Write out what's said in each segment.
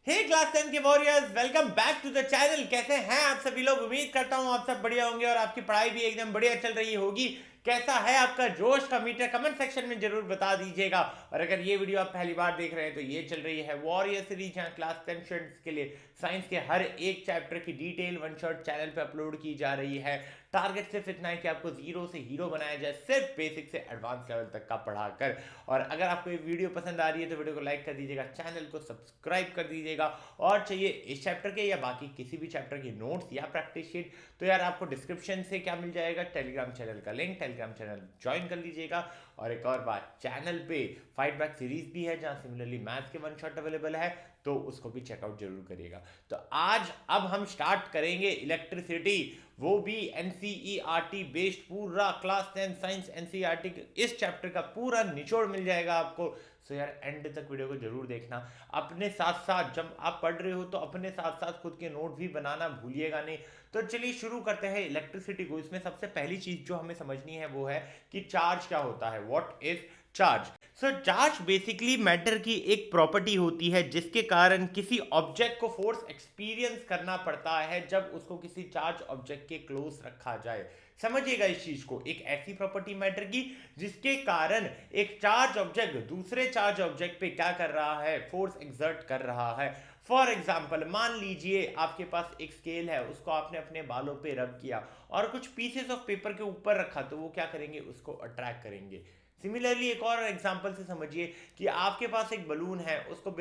हे class 10 के warriors, welcome back to the channel. कैसे हैं आप सभी लोग? उम्मीद करता हूं आप सब बढ़िया होंगे और आपकी पढ़ाई भी एकदम बढ़िया चल रही होगी। कैसा है आपका जोश का मीटर? कमेंट सेक्शन में जरूर बता दीजिएगा। और अगर ये वीडियो आप पहली बार देख रहे हैं तो ये चल रही है वॉरियर सीरीज, जहां क्लास 10 स्टूडेंट्स के लिए साइंस के हर एक चैप्टर की डिटेल वन शॉट चैनल पे अपलोड की जा रही है। टारगेट सिर्फ इतना है कि आपको जीरो से हीरो बनाया जाए, सिर्फ बेसिक से एडवांस लेवल तक का पढ़ाकर। और अगर आपको ये वीडियो पसंद आ रही है तो वीडियो को लाइक कर दीजिएगा, चैनल को सब्सक्राइब कर दीजिएगा। और चाहिए इस चैप्टर के या बाकी किसी भी चैप्टर की नोट्स या प्रैक्टिस शीट, तो यार आपको डिस्क्रिप्शन से क्या मिल जाएगा, टेलीग्राम चैनल का लिंक। टेलीग्राम चैनल ज्वाइन कर लीजिएगा। और एक और बात, चैनल पे फाइट बैक सीरीज भी है, जहां सिमिलरली मैथ्स के वन शॉट अवेलेबल है, तो उसको भी चेकआउट जरूर करिएगा। तो आज अब हम स्टार्ट करेंगे इलेक्ट्रिसिटी, वो भी एनसीईआरटी बेस्ड पूरा क्लास 10 साइंस एनसीईआरटी इस चैप्टर का पूरा निचोड़ मिल जाएगा आपको। सो यार एंड तक वीडियो को जरूर देखना। अपने साथ साथ जब आप पढ़ रहे हो तो अपने साथ साथ खुद के नोट भी बनाना भूलिएगा नहीं। तो चलिए शुरू करते हैं इलेक्ट्रिसिटी को। इसमें सबसे पहली चीज जो हमें समझनी है वो है कि चार्ज क्या होता है। What is charge? So charge basically matter की एक प्रॉपर्टी होती है जिसके कारण किसी ऑब्जेक्ट को फोर्स एक्सपीरियंस करना पड़ता है जब उसको किसी चार्ज ऑब्जेक्ट के क्लोज रखा जाए। समझिएगा इस चीज को, एक ऐसी प्रॉपर्टी मैटर की जिसके कारण एक चार्ज ऑब्जेक्ट दूसरे चार्ज ऑब्जेक्ट पे क्या कर रहा है, फोर्स एक्सर्ट कर रहा है। फॉर एग्जाम्पल, मान लीजिए आपके पास एक स्केल है, उसको आपने अपने बालों पे रब किया और कुछ पीसेस ऑफ पेपर के ऊपर रखा, तो वो क्या करेंगे, उसको अट्रैक्ट करेंगे। सिमिलरली एक और एग्जांपल से समझिए कि आपके पास एक बलून है, उसको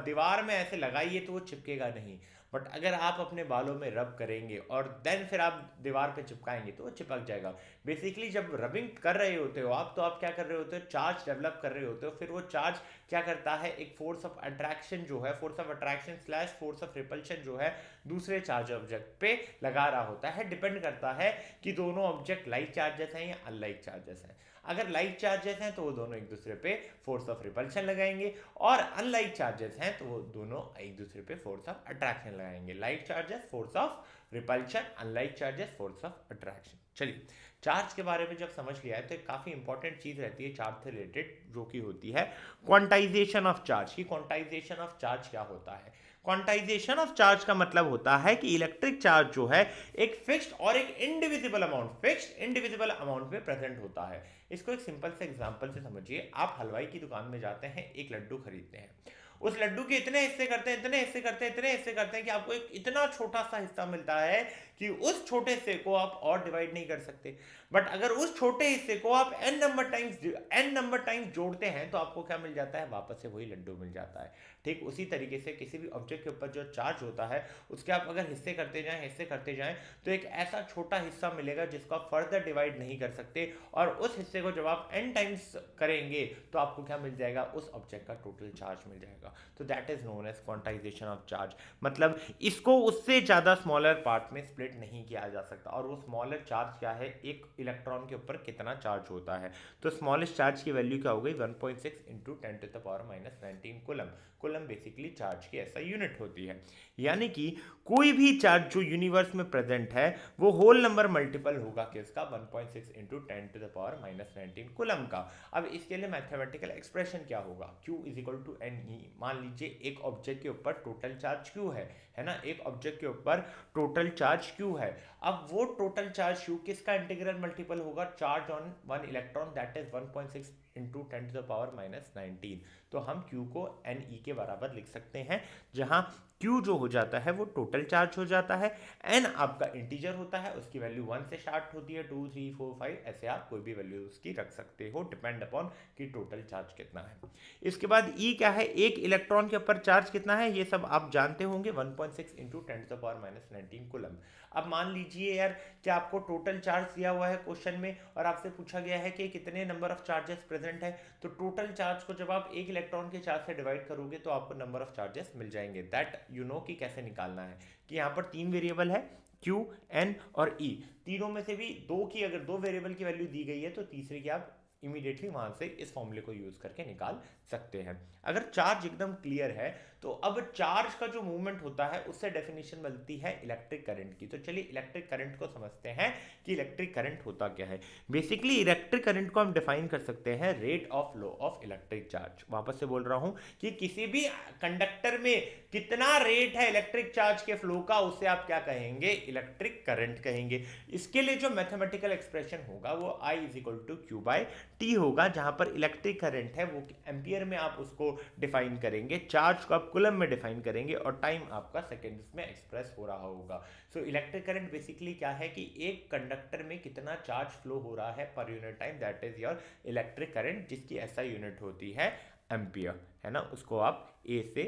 दीवार में ऐसे लगाइए तो वो चिपकेगा नहीं, बट अगर आप अपने बालों में रब करेंगे और देन फिर आप दीवार पे चिपकाएंगे तो वो चिपक जाएगा। बेसिकली जब रबिंग कर रहे होते हो आप, तो आप क्या कर रहे होते हो, चार्ज डेवलप कर रहे होते हो। फिर वो चार्ज क्या करता है, एक फोर्स ऑफ अट्रैक्शन जो है, force of attraction slash force of repulsion जो है, दूसरे चार्ज ऑब्जेक्ट पे लगा रहा होता है। डिपेंड करता है कि दोनों ऑब्जेक्ट लाइक चार्जेस हैं या अनलाइक चार्जेस हैं। अगर लाइक चार्जेस हैं तो वो दोनों एक दूसरे पे फोर्स ऑफ रिपल्शन लगाएंगे, और अनलाइक चार्जेस हैं तो वो दोनों एक दूसरे पे फोर्स ऑफ अट्रैक्शन लगाएंगे। Like charges force of repulsion, unlike charges force of attraction. चलिए, चार्ज के बारे में जब समझ लिया है तो एक काफी इंपॉर्टेंट चीज रहती है चार्ज से रिलेटेड, जो कि होती है क्वांटाइजेशन ऑफ चार्ज। की क्वांटाइजेशन ऑफ चार्ज क्या होता है? क्वांटाइजेशन ऑफ चार्ज का मतलब होता है कि इलेक्ट्रिक चार्ज जो है एक फिक्स्ड और एक indivisible amount, fixed indivisible amount में प्रेजेंट होता है। इसको एक सिंपल से एग्जांपल से समझिए। आप हलवाई की दुकान में जाते हैं, एक लड्डू खरीदते हैं। उस लड्डू के इतने हिस्से करते हैं, इतने हिस्से करते हैं, इतने हिस्से करते हैं कि आपको एक इतना छोटा सा हिस्सा मिलता है कि उस छोटे हिस्से को आप और डिवाइड नहीं कर सकते। बट अगर उस छोटे हिस्से को आप एन नंबर टाइम्स जोड़ते हैं तो आपको क्या मिल जाता है, वापस से वही लड्डू मिल जाता है। ठीक उसी तरीके से किसी भी ऑब्जेक्ट के ऊपर जो चार्ज होता है, उसके आप अगर हिस्से करते जाएं, हिस्से करते जाएं, तो एक ऐसा छोटा हिस्सा मिलेगा जिसको आप फर्दर डिवाइड नहीं कर सकते। और उस हिस्से को जब आप एन टाइम्स करेंगे तो आपको क्या मिल जाएगा, उस ऑब्जेक्ट का टोटल चार्ज मिल जाएगा। तो that is known as quantization of charge. मतलब इसको उससे ज्यादा स्मॉलर पार्ट में स्प्लिट नहीं किया जा सकता। और वो स्मॉलर चार्ज क्या है, एक इलेक्ट्रॉन के ऊपर कितना चार्ज होता है। तो स्मॉलेस्ट चार्ज की वैल्यू क्या हो गई, 1.6 into 10⁻⁻19 coulomb. Coulomb basically charge की ऐसा यूनिट होती है। यानी कि कोई भी चार्ज जो यूनिवर्स में प्रेजेंट है वो होल नंबर मल्टीपल होगा किसका, 1.6 इंटू 10⁻⁻19 कूलम का। अब इसके लिए मैथमेटिकल एक्सप्रेशन क्या होगा, Q is equal to NE। मान लीजिए एक ऑब्जेक्ट के ऊपर टोटल चार्ज Q है ना, एक ऑब्जेक्ट के ऊपर टोटल चार्ज Q है। अब वो टोटल चार्ज Q किसका इंटीग्रल मल्टीपल होगा, charge on one electron, that is 1.6 into 10⁻⁻19। तो हम Q को NE के बराबर लिख सकते हैं, जहां Q जो हो जाता है वो टोटल चार्ज हो जाता है, N आपका इंटीजर होता है, उसकी वैल्यू 1 से स्टार्ट होती है, 2 3 4 5 ऐसे आप कोई भी वैल्यू उसकी रख सकते हो, डिपेंड अपॉन कि टोटल चार्ज कितना है। इसके बाद E क्या है, एक इलेक्ट्रॉन के ऊपर चार्ज कितना है, ये सब आप जानते होंगे, 1.6 इंटू 10⁻⁻19 कूलम। अब मान लीजिए यार कि आपको टोटल चार्ज दिया हुआ है क्वेश्चन में, और आपसे पूछा गया है कि कितने नंबर ऑफ चार्जेस प्रेजेंट है। तो टोटल चार्ज को जब आप एक इलेक्ट्रॉन के चार्ज से डिवाइड करोगे तो आपको नंबर ऑफ चार्जेस मिल जाएंगे। दैट यू नो कि कैसे निकालना है, कि यहाँ पर तीन वेरिएबल है, Q, N और E। तीनों में से भी दो की, अगर दो वेरिएबल की वैल्यू दी गई है तो तीसरे की आप इमीडिएटली वहां से इस फॉर्मूले को यूज करके निकाल सकते हैं। अगर चार्ज एकदम क्लियर है तो अब चार्ज का जो मूवमेंट होता है उससे डेफिनेशन बनती है इलेक्ट्रिक करंट की। तो चलिए इलेक्ट्रिक करंट को समझते हैं कि इलेक्ट्रिक करंट होता क्या है। बेसिकली इलेक्ट्रिक करंट को हम डिफाइन कर सकते हैं rate of flow of electric charge. वापस से बोल रहा हूं कि किसी भी कंडक्टर में कितना रेट है इलेक्ट्रिक चार्ज के फ्लो का, उसे आप क्या कहेंगे, इलेक्ट्रिक करंट कहेंगे। इसके लिए जो मैथमेटिकल एक्सप्रेशन होगा वो I is equal to Q by T होगा, जहां पर इलेक्ट्रिक करंट है वो एम्पियर में आप उसको डिफाइन करेंगे, चार्ज को आप कूलम में डिफाइन करेंगे और टाइम आपका सेकेंड्स में एक्सप्रेस हो रहा होगा। सो इलेक्ट्रिक करंट बेसिकली क्या है कि एक कंडक्टर में कितना चार्ज फ्लो हो रहा है per unit time, that is your electric current, जिसकी ऐसा यूनिट होती है एम्पियर, है ना। उसको आप ए से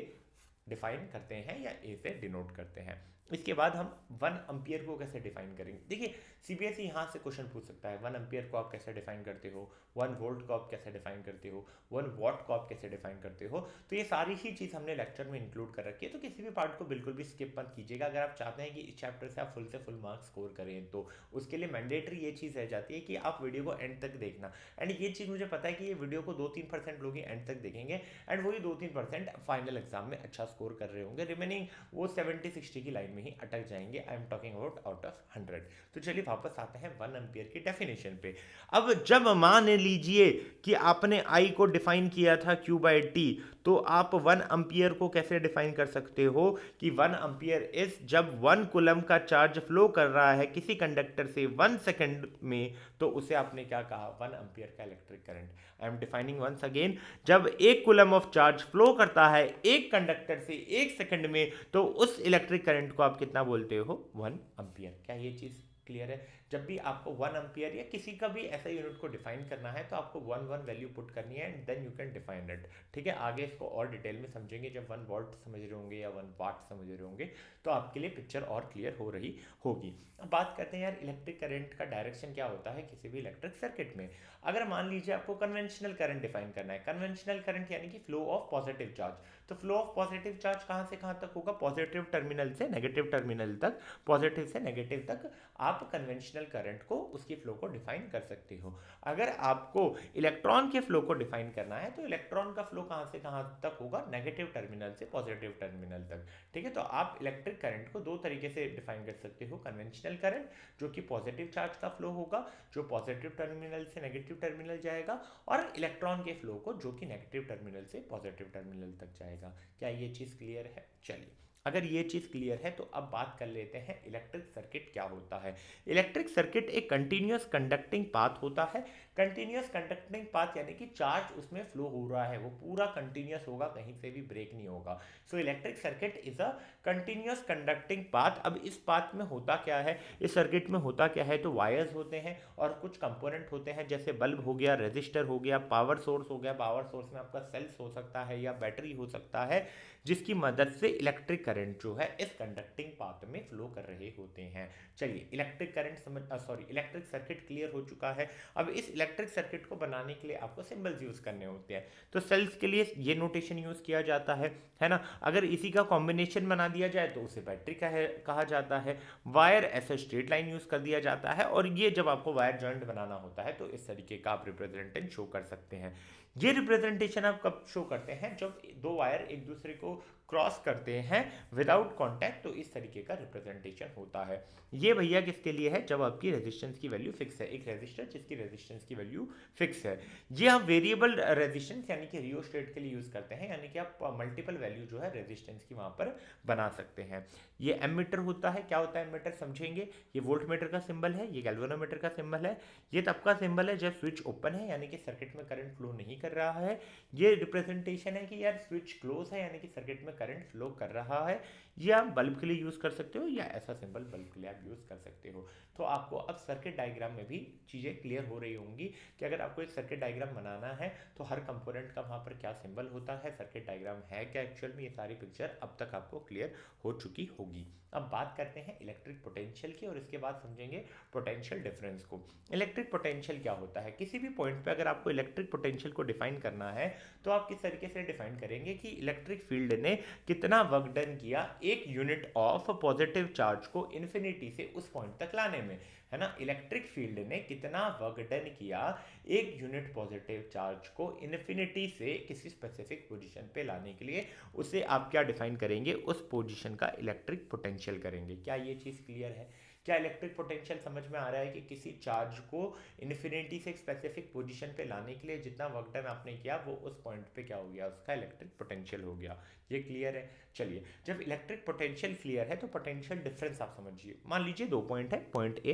डिफाइन करते हैं या ए से डिनोट करते हैं। इसके बाद हम 1 एम्पियर को कैसे डिफाइन करेंगे। देखिए सीबीएसई यहाँ से क्वेश्चन पूछ सकता है 1 एम्पियर को आप कैसे डिफाइन करते हो, 1 वोल्ट को आप कैसे डिफाइन करते हो, 1 वॉट को आप कैसे डिफाइन करते हो। तो ये सारी ही चीज़ हमने लेक्चर में इंक्लूड कर रखी है, तो किसी भी पार्ट को बिल्कुल भी स्किप मत कीजिएगा। अगर आप चाहते हैं कि इस चैप्टर से आप फुल से फुल मार्क्स स्कोर करें तो उसके लिए मैंडेटरी ये चीज़ रह जाती है कि आप वीडियो को एंड तक देखना। एंड ये चीज़ मुझे पता है कि ये वीडियो को 2-3% लोग ही एंड तक देखेंगे एंड वही 2-3% फाइनल एग्जाम में अच्छा स्कोर कर रहे होंगे, रिमेनिंग वो 70-60 की लाइन में ही अटक जाएंगे। I am talking about out of 100। तो चलिए वापस आते हैं 1 एम्पियर की डेफिनेशन पे। अब जब मान लीजिए कि आपने आई को डिफाइन किया था क्यू बाई टी, तो आप 1 एम्पियर को कैसे डिफाइन कर सकते हो कि 1 एम्पियर इज जब 1 कूलम का चार्ज फ्लो कर रहा है किसी कंडक्टर से 1 सेकंड में, तो उसे आपने क्या कहा, 1 एम्पियर का electric current. I am defining once again, जब 1 कूलम ऑफ चार्ज फ्लो करता है एक कंडक्टर से 1 सेकंड में, तो उस इलेक्ट्रिक करंट को आप कितना बोलते हो, 1 एम्पियर। क्या ये चीज क्लियर है। जब भी आपको 1 एम्पियर या किसी का भी ऐसा यूनिट को डिफाइन करना है तो आपको 1 वैल्यू पुट करनी है and then you can define it. ठीक है, आगे इसको और डिटेल में समझेंगे जब 1 वॉट समझ रहे होंगे या 1 वाट समझ रहे होंगे, तो आपके लिए पिक्चर और क्लियर हो रही होगी। अब बात करते हैं यार इलेक्ट्रिक करंट का डायरेक्शन क्या होता है किसी भी इलेक्ट्रिक सर्किट में। अगर मान लीजिए आपको कन्वेंशनल करंट डिफाइन करना है, कन्वेंशनल करंट यानी कि फ्लो ऑफ पॉजिटिव चार्ज, तो फ्लो ऑफ पॉजिटिव चार्ज कहां से कहां तक होगा, पॉजिटिव टर्मिनल से नेगेटिव टर्मिनल तक, पॉजिटिव से नेगेटिव तक आप कन्वेंशनल करंट को, उसकी फ्लो को डिफाइन कर सकते हो। अगर आपको इलेक्ट्रॉन के फ्लो को डिफाइन करना है तो इलेक्ट्रॉन का फ्लो कहां से कहां तक होगा, नेगेटिव टर्मिनल से पॉजिटिव टर्मिनल तक। ठीक है, तो आप इलेक्ट्रिक करंट को 2 तरीके से डिफाइन कर सकते हो, कन्वेंशनल करंट जो कि पॉजिटिव चार्ज का फ्लो होगा, जो पॉजिटिव टर्मिनल से नेगेटिव टर्मिनल जाएगा, और इलेक्ट्रॉन के फ्लो को जो कि नेगेटिव टर्मिनल से पॉजिटिव टर्मिनल तक जाएगा। क्या ये चीज क्लियर है। चलिए अगर ये चीज क्लियर है तो अब बात कर लेते हैं इलेक्ट्रिक सर्किट क्या होता है। इलेक्ट्रिक सर्किट एक कंटिन्यूअस कंडक्टिंग पाथ होता है। कंटिन्यूअस कंडक्टिंग पाथ यानी कि चार्ज उसमें फ्लो हो रहा है वो पूरा कंटिन्यूअस होगा, कहीं से भी ब्रेक नहीं होगा। So electric circuit is a continuous conducting path. अब इस पाथ में होता क्या है, इस सर्किट में होता क्या है, तो वायर्स होते हैं और कुछ कंपोनेंट होते हैं, जैसे बल्ब हो गया, रेजिस्टर हो गया, पावर सोर्स हो गया। पावर सोर्स में आपका सेल्स हो सकता है या बैटरी हो सकता है, जिसकी मदद से इलेक्ट्रिक करंट जो है इस कंडक्टिंग पाथ में फ्लो कर रहे होते हैं। चलिए electric current electric circuit clear हो चुका है। अब इस इलेक्ट्रिक सर्किट को बनाने के लिए आपको सिंबल्स यूज करने होते हैं। तो सेल्स के लिए ये नोटेशन यूज किया जाता है ना। अगर इसी का कॉम्बिनेशन बना दिया जाए तो उसे बैटरी कहा जाता है। वायर ऐसे स्ट्रेट लाइन यूज कर दिया जाता है, और ये जब आपको वायर जॉइंट बनाना होता है तो इस तरीके का आप रिप्रेजेंटेशन शो कर सकते हैं। ये रिप्रेजेंटेशन आप कब शो करते हैं, जब 2 वायर एक दूसरे को क्रॉस करते हैं विदाउट कांटेक्ट, तो इस तरीके का रिप्रेजेंटेशन होता है। ये भैया किसके लिए है, जब आपकी रेजिस्टेंस की वैल्यू फिक्स है, एक रेजिस्टर जिसकी रेजिस्टेंस की वैल्यू फिक्स है। ये हम वेरिएबल रेजिस्टेंस यानी कि रियोस्टेट के लिए यूज करते हैं, यानी कि आप मल्टीपल वैल्यू जो है रेजिस्टेंस की वहां पर बना सकते हैं। ये एमीटर होता है। क्या होता है एमीटर समझेंगे। ये वोल्टमीटर का सिंबल है, ये गैल्वेनोमीटर का सिंबल है। ये तब का सिंबल है जब स्विच ओपन है, यानी कि सर्किट में करंट फ्लो नहीं कर रहा है। ये रिप्रेजेंटेशन है कि यार स्विच क्लोज है, यानी कि सर्किट में करंट फ्लो कर रहा है। ये आप बल्ब के लिए यूज कर सकते हो, या ऐसा सिंबल बल्ब के लिए आप यूज कर सकते हो। तो आपको अब सर्किट डायग्राम में भी चीजें क्लियर हो रही होंगी कि अगर आपको एक सर्किट डायग्राम बनाना है तो हर कंपोनेंट का वहां पर क्या सिंबल होता है, सर्किट डायग्राम है क्या एक्चुअल में, ये सारी पिक्चर अब तक आपको क्लियर हो चुकी होगी। अब बात करते हैं इलेक्ट्रिक पोटेंशियल की, और इसके बाद समझेंगे पोटेंशियल डिफरेंस को। इलेक्ट्रिक पोटेंशियल क्या होता है, किसी भी पॉइंट पे अगर आपको इलेक्ट्रिक पोटेंशियल को डिफाइन करना है तो आप किस तरीके से डिफाइन करेंगे कि इलेक्ट्रिक फील्ड ने कितना वर्क डन किया एक यूनिट ऑफ पॉजिटिव चार्ज को इन्फिनिटी से उस पॉइंट तक लाने में। है ना, इलेक्ट्रिक फील्ड ने कितना वर्क डन किया एक यूनिट पॉजिटिव चार्ज को इन्फिनिटी से किसी स्पेसिफिक पोजीशन पे लाने के लिए, उसे आप क्या डिफाइन करेंगे, उस पोजीशन का इलेक्ट्रिक पोटेंशियल करेंगे। क्या ये चीज़ क्लियर है? क्या इलेक्ट्रिक पोटेंशियल समझ में आ रहा है कि किसी चार्ज को इन्फिनिटी से एक स्पेसिफिक पोजीशन पे लाने के लिए जितना वर्क डन आपने किया वो उस पॉइंट पे क्या हो गया, उसका इलेक्ट्रिक पोटेंशियल हो गया। ये क्लियर है? चलिए, जब इलेक्ट्रिक पोटेंशियल क्लियर है तो पोटेंशियल डिफरेंस आप समझिए। मान लीजिए दो पॉइंट है, पॉइंट ए,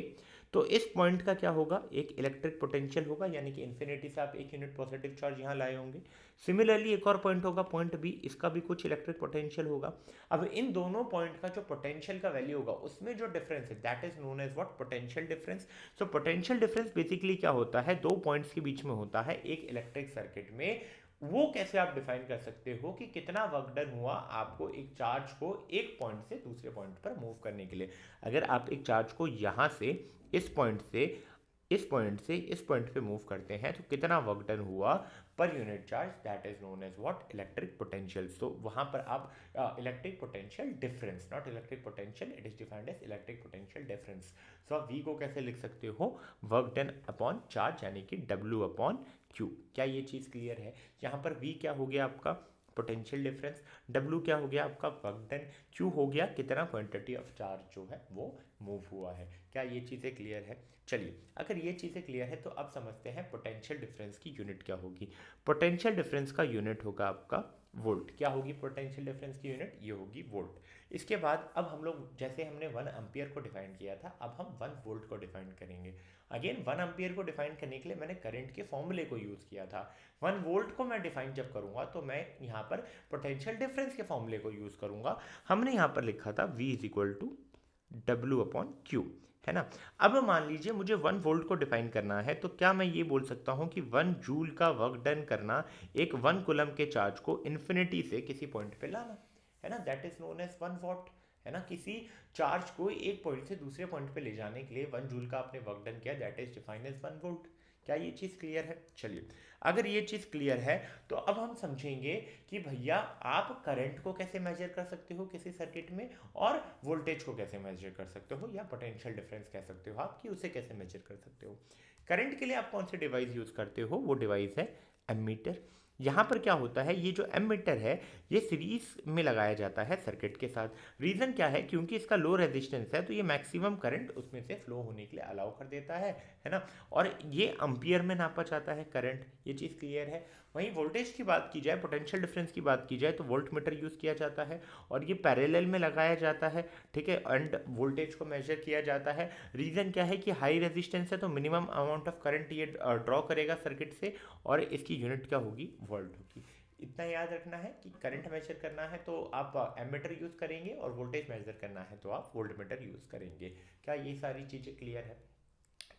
तो इस पॉइंट का क्या होगा, एक इलेक्ट्रिक पोटेंशियल होगा, यानी कि इन्फिनिटी से आप एक यूनिट पॉजिटिव चार्ज यहाँ लाए होंगे। सिमिलरली एक और पॉइंट होगा, पॉइंट बी, इसका भी कुछ इलेक्ट्रिक पोटेंशियल होगा। अब इन दोनों पॉइंट का जो पोटेंशियल का वैल्यू होगा उसमें जो डिफरेंस है that is known as what, potential difference. So potential difference basically क्या होता है, दो पॉइंट्स के बीच में होता है एक इलेक्ट्रिक सर्किट में। वो कैसे आप डिफाइन कर सकते हो कि कितना वर्क डन हुआ आपको एक चार्ज को एक पॉइंट से दूसरे पॉइंट पर मूव करने के लिए। अगर आप एक चार्ज को यहाँ से इस पॉइंट से इस पॉइंट पे मूव करते हैं तो कितना वर्क डन हुआ पर unit charge, that is known as what, electric potential. So वहां पर आप electric potential difference, not electric potential, it is defined as electric potential difference. So आप वी को कैसे लिख सकते हो, वर्क डन अपॉन चार्ज, यानी कि डब्ल्यू अपॉन क्यू। क्या ये चीज़ क्लियर है? यहाँ पर वी क्या हो गया आपका, पोटेंशियल डिफरेंस, डब्ल्यू क्या हो गया आपका, वर्क डन, क्यू हो गया कितना, क्वांटिटी ऑफ चार्ज जो है वो मूव हुआ है। क्या ये चीज़ें क्लियर है? चलिए, अगर ये चीज़ें क्लियर है तो अब समझते हैं पोटेंशियल डिफरेंस की यूनिट क्या होगी। पोटेंशियल डिफरेंस का यूनिट होगा आपका वोल्ट। क्या होगी पोटेंशियल डिफरेंस की यूनिट? ये होगी वोल्ट। इसके बाद अब हम लोग, जैसे हमने 1 एम्पियर को डिफाइन किया था, अब हम 1 वोल्ट को डिफाइन करेंगे। अगेन 1 एम्पियर को डिफाइन करने के लिए मैंने करंट के फॉर्मूले को यूज़ किया था। 1 वोल्ट को मैं डिफाइन जब करूँगा तो मैं यहाँ पर पोटेंशियल डिफरेंस के फॉर्मूले को यूज़ करूँगा। हमने यहाँ पर लिखा था V is equal to W upon Q, है ना। अब मान लीजिए मुझे 1 वोल्ट को डिफाइन करना है, तो क्या मैं ये बोल सकता हूँ कि 1 जूल का वर्क डन करना एक 1 कूलम के चार्ज को इन्फिनिटी से किसी पॉइंट पे लाना, है ना, that is known as 1 watt, है ना। किसी चार्ज को एक पॉइंट से दूसरे पॉइंट पे ले जाने के लिए 1 जूल का आपने वर्क डन किया, that is defined as 1 volt. क्या ये चीज़ क्लियर है? चलिए, अगर ये चीज़ क्लियर है तो अब हम समझेंगे कि भैया आप करंट को कैसे मेजर कर सकते हो किसी सर्किट में, और वोल्टेज को कैसे मेजर कर सकते हो, या पोटेंशियल डिफरेंस कह सकते हो आप, कि उसे कैसे मेजर कर सकते हो। करंट के लिए आप कौन से डिवाइस यूज़ करते हो, वो डिवाइस है एमीटर। यहाँ पर क्या होता है, ये जो एमीटर है ये सीरीज में लगाया जाता है सर्किट के साथ। रीज़न क्या है, क्योंकि इसका लो रेजिस्टेंस है तो ये मैक्सिमम करंट उसमें से फ्लो होने के लिए अलाउ कर देता है ना। और ये एम्पियर में नापा जाता है करंट, ये चीज़ क्लियर है। वहीं वोल्टेज की बात की जाए, पोटेंशियल डिफरेंस की बात की जाए, तो वोल्ट मीटर यूज़ किया जाता है और ये पैरेलल में लगाया जाता है, ठीक है, एंड वोल्टेज को मेजर किया जाता है। रीज़न क्या है कि हाई रेजिस्टेंस है तो मिनिमम अमाउंट ऑफ करंट ये ड्रॉ करेगा सर्किट से, और इसकी यूनिट क्या होगी, वोल्ट होगी। इतना याद रखना है कि करंट मेजर करना है तो आप एमीटर यूज़ करेंगे, और वोल्टेज मेजर करना है तो आप वोल्ट मीटर यूज़ करेंगे। क्या ये सारी चीज़ें क्लियर है?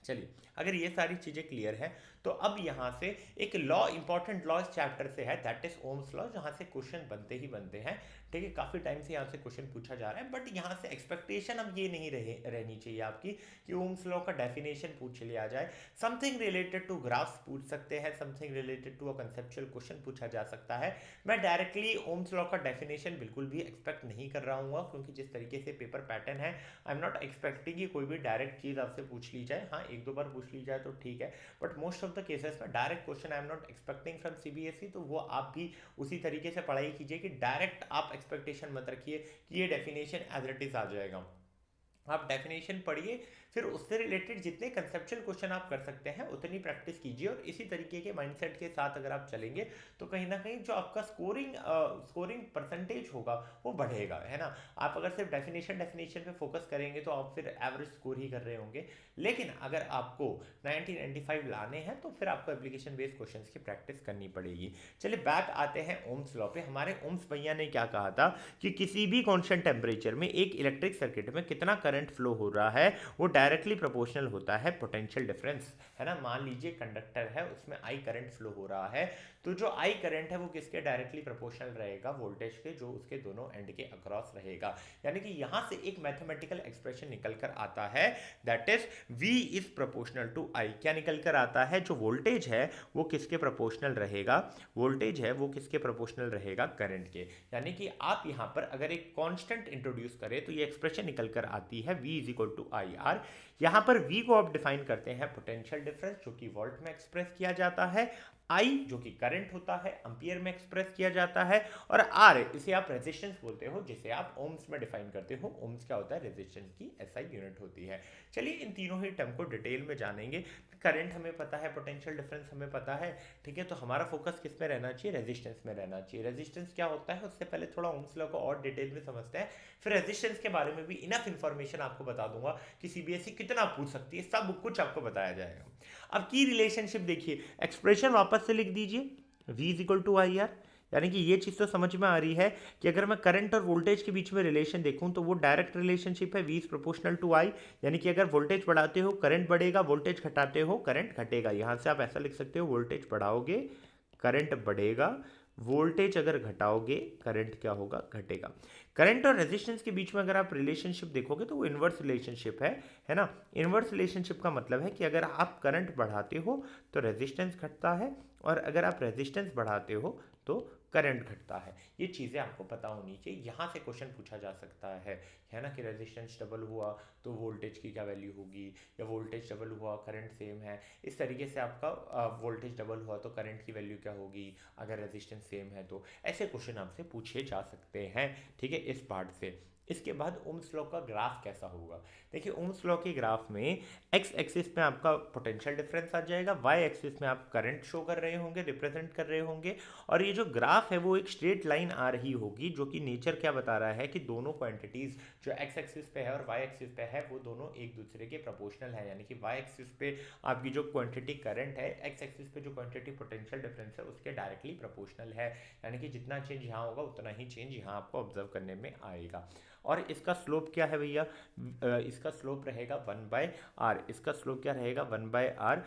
चलिए, अगर ये सारी चीज़ें क्लियर हैं तो अब यहाँ से एक लॉ, इंपॉर्टेंट लॉ इस चैप्टर से है, दैट इज ओम्स लॉ, जहाँ से क्वेश्चन बनते ही बनते हैं, ठीक है। काफ़ी टाइम से यहाँ से क्वेश्चन पूछा जा रहा है, बट यहाँ से एक्सपेक्टेशन अब ये नहीं रहनी चाहिए आपकी कि ओम्स लॉ का डेफिनेशन पूछ लिया जाए। समथिंग रिलेटेड टू ग्राफ्स पूछ सकते हैं, something related to a conceptual question पूछा जा सकता है। मैं डायरेक्टली ओम्स लॉ का डेफिनेशन बिल्कुल भी एक्सपेक्ट नहीं कर रहा हूँ, क्योंकि जिस तरीके से पेपर पैटर्न है, आई एम नॉट एक्सपेक्टिंग कि कोई भी डायरेक्ट चीज़ आपसे पूछ ली जाए। हाँ, एक दो बार पूछ ली जाए तो ठीक है, but most of the cases में direct question I am not expecting from CBSE. तो वो आप भी उसी तरीके से पढ़ाई कीजिए कि डायरेक्ट आप एक्सपेक्टेशन मत रखिए कि ये डेफिनेशन एज इट इज आ जाएगा। आप डेफिनेशन पढ़िए, फिर उससे रिलेटेड जितने कंसेप्चुअल क्वेश्चन आप कर सकते हैं उतनी प्रैक्टिस कीजिए, और इसी तरीके के माइंडसेट के साथ अगर आप चलेंगे तो कहीं ना कहीं जो आपका स्कोरिंग परसेंटेज होगा वो बढ़ेगा, है ना। आप अगर सिर्फ डेफिनेशन पे फोकस करेंगे तो आप फिर एवरेज स्कोर ही कर रहे होंगे, लेकिन अगर आपको 90-95 लाने हैं तो फिर आपको एप्लीकेशन बेस्ड क्वेश्चंस की प्रैक्टिस करनी पड़ेगी। चलिए, बैक आते हैं ओम्स लॉ पे। हमारे ओम्स भैया ने क्या कहा था कि किसी भी कॉन्स्टेंट टेम्परेचर में एक इलेक्ट्रिक सर्किट में कितना करंट फ्लो हो रहा है वो डायरेक्टली प्रोपोर्शनल होता है पोटेंशियल डिफरेंस, है ना। मान लीजिए कंडक्टर है, उसमें आई करंट फ्लो हो रहा है, तो जो आई करंट है वो किसके डायरेक्टली प्रोपोर्शनल रहेगा, वोल्टेज के जो उसके दोनों एंड के अक्रॉस रहेगा। यानी कि यहां से एक मैथमेटिकल एक्सप्रेशन निकल कर आता है, that is V is proportional to I। क्या निकल कर आता है, जो वोल्टेज है वो किसके प्रोपोर्शनल रहेगा, वोल्टेज है वो किसके प्रोपोर्शनल रहेगा, करंट के। यानी कि आप यहां पर अगर एक कांस्टेंट इंट्रोड्यूस करें तो ये एक्सप्रेशन निकल कर आती है V is equal to I R. यहां पर V को आप डिफाइन करते हैं पोटेंशियल डिफरेंस जो कि वोल्ट में एक्सप्रेस किया जाता है, I जो कि करंट होता है एम्पियर में एक्सप्रेस किया जाता है, और R इसे आप रेजिस्टेंस बोलते हो जिसे आप ओम्स में डिफाइन करते हो। ओम्स क्या होता है, रेजिस्टेंस की SI यूनिट होती है। चलिए इन तीनों ही टर्म को डिटेल में जानेंगे। करंट हमें पता है, पोटेंशियल डिफरेंस हमें पता है, ठीक है। तो हमारा फोकस किस में रहना चाहिए, रेजिस्टेंस में रहना चाहिए। रेजिस्टेंस क्या होता है उससे पहले थोड़ा ओम्स लॉ को और डिटेल में समझते हैं, फिर रेजिस्टेंस के बारे में भी इनफ इंफॉर्मेशन आपको बता दूंगा कि सीबीएसई कितना पूछ सकती है, सब कुछ आपको बताया जाएगा। अब की रिलेशनशिप देखिए, एक्सप्रेशन वापस से लिख दीजिए, V is equal to I R. यानी कि ये चीज़ तो समझ में आ रही है कि अगर मैं करंट और वोल्टेज के बीच में रिलेशन देखूं तो वो डायरेक्ट रिलेशनशिप है, V is proportional to I। यानी कि अगर वोल्टेज बढ़ाते हो करंट बढ़ेगा, वोल्टेज घटाते हो करंट घटेगा। यहां से आप ऐसा लिख सकते हो, वोल्टेज बढ़ाओगे करंट बढ़ेगा, वोल्टेज अगर घटाओगे करंट क्या होगा, घटेगा। करंट और रेजिस्टेंस के बीच में अगर आप रिलेशनशिप देखोगे तो वो इन्वर्स रिलेशनशिप है ना। इन्वर्स रिलेशनशिप का मतलब है कि अगर आप करंट बढ़ाते हो तो रेजिस्टेंस घटता है, और अगर आप रेजिस्टेंस बढ़ाते हो तो करंट घटता है। ये चीज़ें आपको पता होनी चाहिए। यहाँ से क्वेश्चन पूछा जा सकता है ना, कि रेजिस्टेंस डबल हुआ तो वोल्टेज की क्या वैल्यू होगी, या वोल्टेज डबल हुआ करंट सेम है। इस तरीके से आपका वोल्टेज डबल हुआ तो करंट की वैल्यू क्या होगी अगर रेजिस्टेंस सेम है। तो ऐसे क्वेश्चन आपसे पूछे जा सकते हैं, ठीक है, इस पार्ट से। इसके बाद ओम्स लॉ का ग्राफ कैसा होगा, देखिए ओम्स लॉ के ग्राफ में एक्स एक्सिस में आपका पोटेंशियल डिफरेंस आ जाएगा, वाई एक्सिस में आप करंट शो कर रहे होंगे, रिप्रेजेंट कर रहे होंगे, और ये जो ग्राफ है वो एक स्ट्रेट लाइन आ रही होगी, जो कि नेचर क्या बता रहा है कि दोनों क्वांटिटीज जो एक्स एक्सिस पे है और वाई एक्सिस पे है वो दोनों एक दूसरे के प्रोपोर्शनल है। यानी कि वाई एक्सिस पे आपकी जो क्वांटिटी करंट है, एक्स एक्सिस पे जो क्वांटिटी पोटेंशियल डिफरेंस है उसके डायरेक्टली प्रोपोर्शनल है। यानी कि जितना चेंज यहाँ होगा उतना ही चेंज यहाँ आपको ऑब्जर्व करने में आएगा। और इसका स्लोप क्या है भैया, इसका स्लोप रहेगा 1/r। इसका स्लोप क्या रहेगा, 1/r।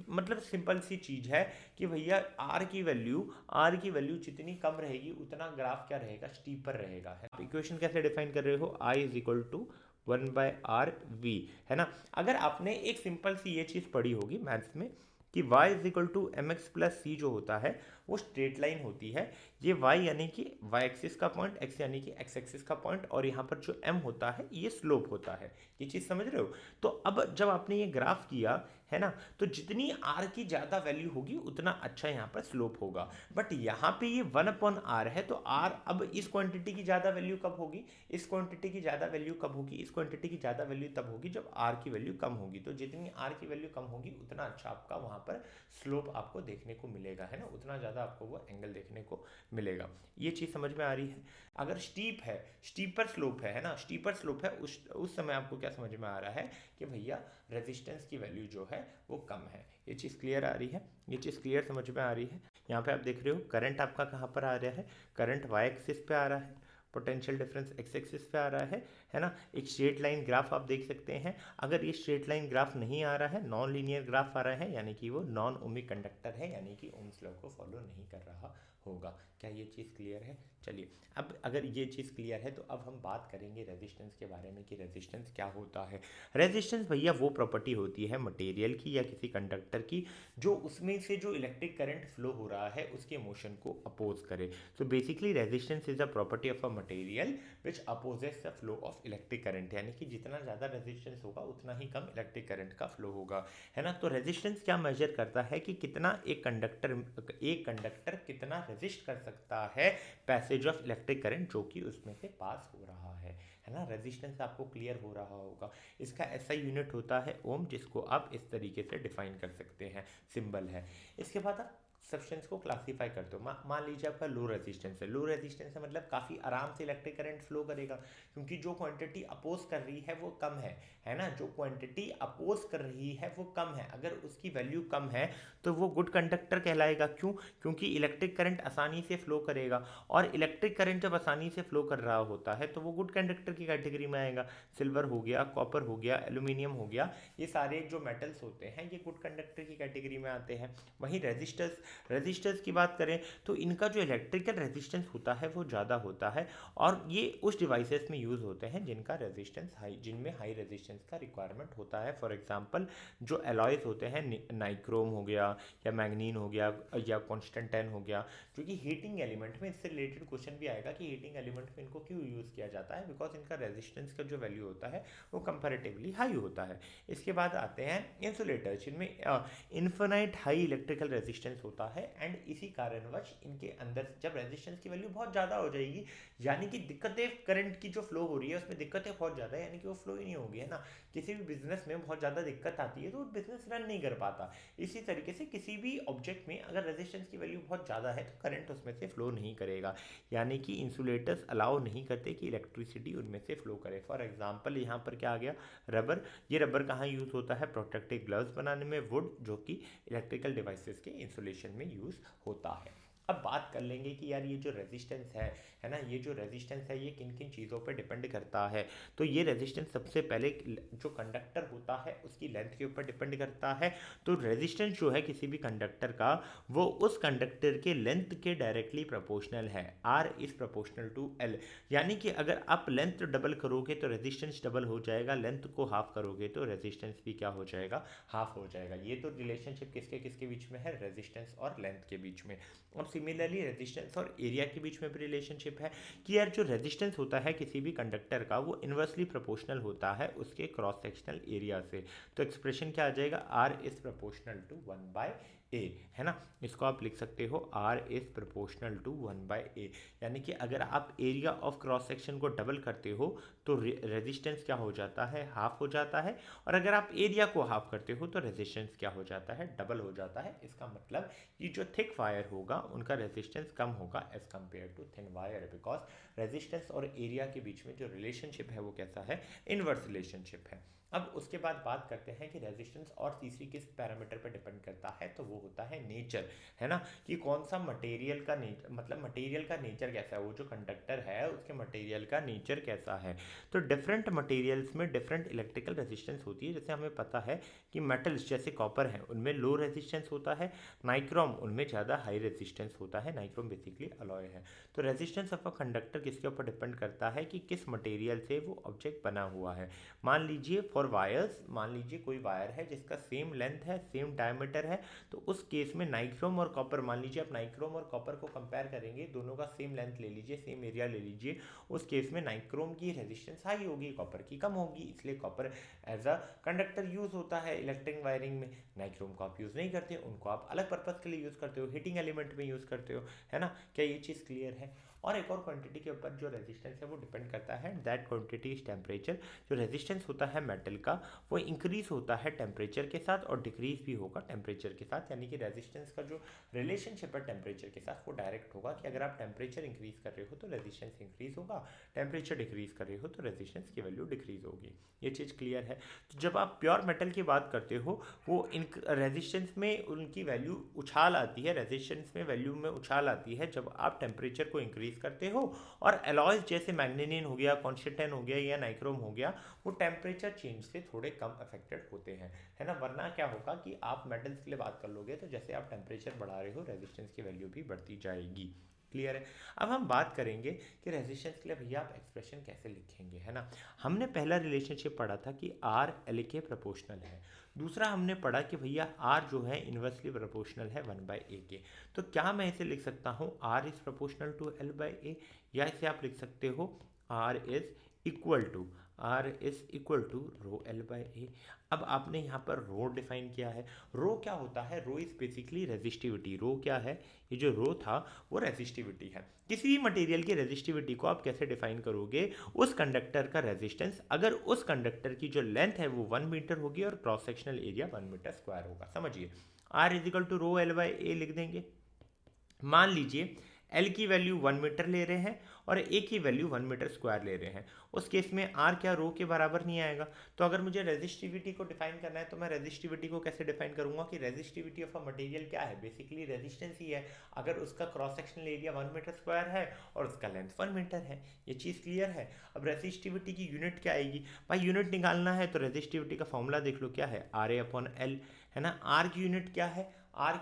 मतलब सिंपल सी चीज है कि भैया r की वैल्यू जितनी कम रहेगी उतना ग्राफ क्या रहेगा, स्टीपर रहेगा। है इक्वेशन कैसे डिफाइन कर रहे हो, I is equal to 1/rv, है ना। अगर आपने एक सिंपल सी ये चीज पढ़ी होगी मैथ्स में कि y is equal to M X plus C जो होता है वो स्ट्रेट लाइन होती है। ये y यानी कि y एक्सिस का पॉइंट, x यानी कि x एक्सिस का पॉइंट, और यहाँ पर जो m होता है ये स्लोप होता है। ये चीज़ समझ रहे हो। तो अब जब आपने ये ग्राफ किया है ना, तो जितनी r की ज़्यादा वैल्यू होगी उतना अच्छा यहाँ पर स्लोप होगा। बट यहाँ पे ये 1/r है, तो r अब इस क्वांटिटी की ज़्यादा वैल्यू कब होगी, इस क्वांटिटी की ज़्यादा वैल्यू कब होगी, इस क्वांटिटी की ज़्यादा वैल्यू तब होगी जब r की वैल्यू कम होगी। तो जितनी r की वैल्यू कम होगी उतना अच्छा आपका वहाँ पर स्लोप आपको देखने को मिलेगा, है ना, उतना ज़्यादा आपको वो एंगल देखने को मिलेगा। ये चीज़ समझ में आ रही है। अगर स्टीप है, स्टीपर स्लोप है ना, स्टीपर स्लोप है, उस समय आपको क्या समझ में आ रहा है कि भैया रेजिस्टेंस की वैल्यू जो है वो कम है। ये चीज़ क्लियर आ रही है, ये चीज़ क्लियर समझ में आ रही है। यहाँ पे आप देख रहे हो करंट आपका कहाँ पर आ रहा है, करंट वाई एक्सिस पे आ रहा है, पोटेंशियल डिफरेंस एक्स एक्सिस पे आ रहा है ना। एक स्ट्रेट लाइन ग्राफ आप देख सकते हैं। अगर ये स्ट्रेट लाइन ग्राफ नहीं आ रहा है, नॉन लीनियर ग्राफ आ रहा है, यानी कि वो नॉन ओमिक कंडक्टर है, यानी कि ओम्स लॉ को फॉलो नहीं कर रहा होगा। क्या ये चीज़ क्लियर है। चलिए अब अगर ये चीज़ क्लियर है तो अब हम बात करेंगे रेजिस्टेंस के बारे में कि रेजिस्टेंस क्या होता है। रेजिस्टेंस भैया वो प्रॉपर्टी होती है मटेरियल की या किसी कंडक्टर की जो उसमें से जो इलेक्ट्रिक करंट फ्लो हो रहा है उसके मोशन को अपोज करे। So basically resistance is a property of a material which opposes the flow of electric current. यानी कि जितना ज़्यादा रेजिस्टेंस होगा उतना ही कम इलेक्ट्रिक करंट का फ्लो होगा, है ना। तो रेजिस्टेंस क्या मेजर करता है कि कितना एक कंडक्टर कितना रेजिस्ट कर सकता है पैसेज ऑफ इलेक्ट्रिक करंट जो कि उसमें से पास हो रहा है ना। रेजिस्टेंस आपको क्लियर हो रहा होगा। इसका ऐसा यूनिट होता है ओम, जिसको आप इस तरीके से डिफाइन कर सकते हैं, सिंबल है। इसके बाद आप सब्सटेंस को क्लासीफाई करते हो। मान लीजिए आपका लो रेजिस्टेंस है, लो रेजिस्टेंस है मतलब काफ़ी आराम से इलेक्ट्रिक करंट फ्लो करेगा क्योंकि जो क्वांटिटी अपोज कर रही है वो कम है ना। जो क्वांटिटी अपोज कर रही है वो कम है, अगर उसकी वैल्यू कम है तो वो गुड कंडक्टर कहलाएगा। क्यों, क्योंकि इलेक्ट्रिक करंट आसानी से फ्लो करेगा, और इलेक्ट्रिक करंट जब आसानी से फ्लो कर रहा होता है तो वो गुड कंडक्टर की कैटेगरी में आएगा। सिल्वर हो गया, कॉपर हो गया, एल्यूमिनियम हो गया, ये सारे जो मेटल्स होते हैं ये गुड कंडक्टर की कैटेगरी में आते हैं। वहीं रेजिस्टर्स की बात करें तो इनका जो इलेक्ट्रिकल रेजिस्टेंस होता है वो ज़्यादा होता है, और ये उस डिवाइसेस में यूज़ होते हैं जिनका रेजिस्टेंस हाई, जिनमें हाई रेजिस्टेंस का रिक्वायरमेंट होता है। फॉर एग्जांपल जो एलॉयज होते हैं, नाइक्रोम हो गया या मैग्नीन हो गया या कॉन्स्टेंटाइन हो गया, जो कि हीटिंग एलिमेंट में, इससे रिलेटेड क्वेश्चन भी आएगा कि हीटिंग एलिमेंट में इनको क्यों यूज़ किया जाता है, बिकॉज इनका रेजिस्टेंस का जो वैल्यू होता है वो कंपैरेटिवली हाई होता है। इसके बाद आते हैं इंसुलेटर, जिनमें इन्फिनाइट हाई इलेक्ट्रिकल रेजिस्टेंस होता है, एंड इसी कारणवश इनके अंदर जब रेजिस्टेंस की वैल्यू बहुत ज़्यादा हो जाएगी, यानी कि दिक्कतें, करंट की जो फ्लो हो रही है उसमें दिक्कतें बहुत ज़्यादा है, यानी कि वो फ्लो ही नहीं होगी, है ना। किसी भी बिजनेस में बहुत ज़्यादा दिक्कत आती है तो बिजनेस रन नहीं कर पाता। इसी तरीके से किसी भी ऑब्जेक्ट में अगर रेजिस्टेंस की वैल्यू बहुत ज़्यादा है तो करंट उसमें से फ्लो नहीं करेगा, यानी कि इंसुलेटर्स अलाउ नहीं करते कि इलेक्ट्रिसिटी उनमें से फ्लो करे। फॉर एग्जांपल यहाँ पर क्या आ गया, रबर। ये रबर कहाँ यूज़ होता है, प्रोटेक्टिव ग्लव्स बनाने में। वुड, जो कि इलेक्ट्रिकल डिवाइसेस के इंसुलेशन में यूज़ होता है। अब बात कर लेंगे कि यार ये जो रेजिस्टेंस है ना, ये जो रेजिस्टेंस है ये किन किन चीज़ों पर डिपेंड करता है। तो ये रेजिस्टेंस सबसे पहले जो कंडक्टर होता है उसकी लेंथ के ऊपर डिपेंड करता है। तो रेजिस्टेंस जो है किसी भी कंडक्टर का, वो उस कंडक्टर के लेंथ के डायरेक्टली प्रोपोर्शनल है। R is proportional to L, यानी कि अगर आप लेंथ डबल करोगे तो रेजिस्टेंस डबल हो जाएगा, लेंथ को हाफ करोगे तो रेजिस्टेंस भी क्या हो जाएगा, हाफ हो जाएगा। ये तो रिलेशनशिप किसके किसके बीच में है, रेजिस्टेंस और लेंथ के बीच में। अब सिमिलरली रेजिस्टेंस और एरिया के बीच में भी रिलेशनशिप है कि यार जो रेजिस्टेंस होता है किसी भी कंडक्टर का, वो इन्वर्सली प्रोपोर्शनल होता है उसके क्रॉस सेक्शनल एरिया से। तो एक्सप्रेशन क्या आ जाएगा, are is proportional to 1/a, है ना। इसको आप लिख सकते हो R is proportional to 1/a, यानी कि अगर आप एरिया ऑफ क्रॉस सेक्शन को डबल करते हो तो रेजिस्टेंस क्या हो जाता है, हाफ हो जाता है, और अगर आप एरिया को हाफ करते हो तो रेजिस्टेंस क्या हो जाता है, डबल हो जाता है। इसका मतलब ये जो थिक वायर होगा उनका रेजिस्टेंस कम होगा as compare to thin wire, because resistance और एरिया के बीच में जो रिलेशनशिप है वो कैसा है, इनवर्स रिलेशनशिप है। अब उसके बाद बात करते हैं कि रेजिस्टेंस और तीसरी किस पैरामीटर पर डिपेंड करता है, तो वो होता है नेचर, है ना, कि कौन सा मटेरियल का नेचर, मतलब मटेरियल का नेचर कैसा है, वो जो कंडक्टर है उसके मटेरियल का नेचर कैसा है। तो डिफरेंट मटेरियल्स में डिफरेंट इलेक्ट्रिकल रेजिस्टेंस होती है। जैसे हमें पता है कि मेटल्स जैसे कॉपर है उनमें लो रेजिस्टेंस होता है, नाइक्रोम उनमें ज़्यादा हाई रेजिस्टेंस होता है, नाइक्रोम बेसिकली अलॉय है। तो रेजिस्टेंस ऑफ अ कंडक्टर किसके ऊपर डिपेंड करता है कि किस मटेरियल से वो ऑब्जेक्ट बना हुआ है। मान लीजिए फॉर वायर्स, मान लीजिए कोई वायर है जिसका सेम लेंथ है, सेम डायमीटर है, तो उस केस में नाइक्रोम और कॉपर, मान लीजिए आप नाइक्रोम और कॉपर को कंपेयर करेंगे, दोनों का सेम लेंथ ले लीजिए, सेम एरिया ले लीजिए, उस केस में नाइक्रोम की रेजिस्टेंस हाई होगी, कॉपर की कम होगी, इसलिए copper as a conductor use होता है इलेक्ट्रिक वायरिंग में। नाइक्रोम को आप यूज़ नहीं करते, उनको आप अलग पर्पज़ के लिए यूज़ करते हो, हीटिंग एलिमेंट में यूज़ करते हो, है ना। क्या ये चीज़ क्लियर है। और एक और क्वांटिटी के ऊपर जो रेजिस्टेंस है वो डिपेंड करता है, दैट क्वांटिटी इज टेम्परेचर। जो रेजिस्टेंस होता है मेटल का वो इंक्रीज होता है टेम्परेचर के साथ और डिक्रीज भी होगा टेम्परेचर के साथ, यानी कि रेजिस्टेंस का जो रिलेशनशिप है टेम्परेचर के साथ वो डायरेक्ट होगा कि अगर आप टेम्परेचर इंक्रीज कर रहे हो तो रेजिस्टेंस इंक्रीज होगा, टेम्परेचर डिक्रीज कर रहे हो तो रेजिस्टेंस की वैल्यू डिक्रीज होगी। ये चीज़ क्लियर है। तो जब आप प्योर मेटल की बात करते हो वो इन रेजिस्टेंस में उनकी वैल्यू उछाल आती है, रेजिस्टेंस में वैल्यू में उछाल आती है जब आप टेम्परेचर को इंक्रीज करते हो। और एलॉयज जैसे मैग्नीनियम हो गया, कॉन्स्टेंटाइन हो गया या नाइक्रोम हो गया, वो टेम्परेचर चेंज से थोड़े कम अफेक्टेड होते हैं, है ना। वरना क्या होगा कि आप मेटल्स के लिए बात कर लोगे तो जैसे आप टेम्परेचर बढ़ा रहे हो रेजिस्टेंस की वैल्यू भी बढ़ती जाएगी। क्लियर है। अब हम बात करेंगे कि रेजिस्टेंस के लिए भैया आप एक्सप्रेशन कैसे लिखेंगे, है ना। हमने पहला रिलेशनशिप पढ़ा था कि आर एल के प्रोपोर्शनल है। दूसरा हमने पढ़ा कि भैया आर जो है इन्वर्सली प्रोपोर्शनल है 1/a के। तो क्या मैं इसे लिख सकता हूँ are is proportional to L/a, या इसे आप लिख सकते हो R is equal to rho L/a। अब आपने यहाँ पर रो डिफाइन किया है। रो क्या होता है, रो इज बेसिकली रेजिस्टिविटी। रो क्या है, ये जो रो था वो रेजिस्टिविटी है। किसी भी मटेरियल की रेजिस्टिविटी को आप कैसे डिफाइन करोगे, उस कंडक्टर का रेजिस्टेंस अगर उस कंडक्टर की जो लेंथ है वो 1 मीटर होगी और cross sectional area 1 metre square होगा। समझिए R is equal to rho L/a लिख देंगे। मान लीजिए एल की वैल्यू 1 मीटर ले रहे हैं और ए की वैल्यू 1 मीटर स्क्वायर ले रहे हैं, उस केस में आर क्या रो के बराबर नहीं आएगा। तो अगर मुझे रेजिस्टिविटी को डिफाइन करना है तो मैं रेजिस्टिविटी को कैसे डिफाइन करूंगा कि रेजिस्टिविटी ऑफ अ मटेरियल क्या है, बेसिकली रेजिस्टेंस ही है। अगर उसका cross sectional area 1 metre square है और उसका लेंथ 1 मीटर है, ये चीज़ क्लियर है। अब रेजिस्टिविटी की यूनिट क्या आएगी भाई, यूनिट निकालना है तो रेजिस्टिविटी का फॉर्मूला देख लो क्या है, RA/L, है ना। आर की यूनिट क्या है, आर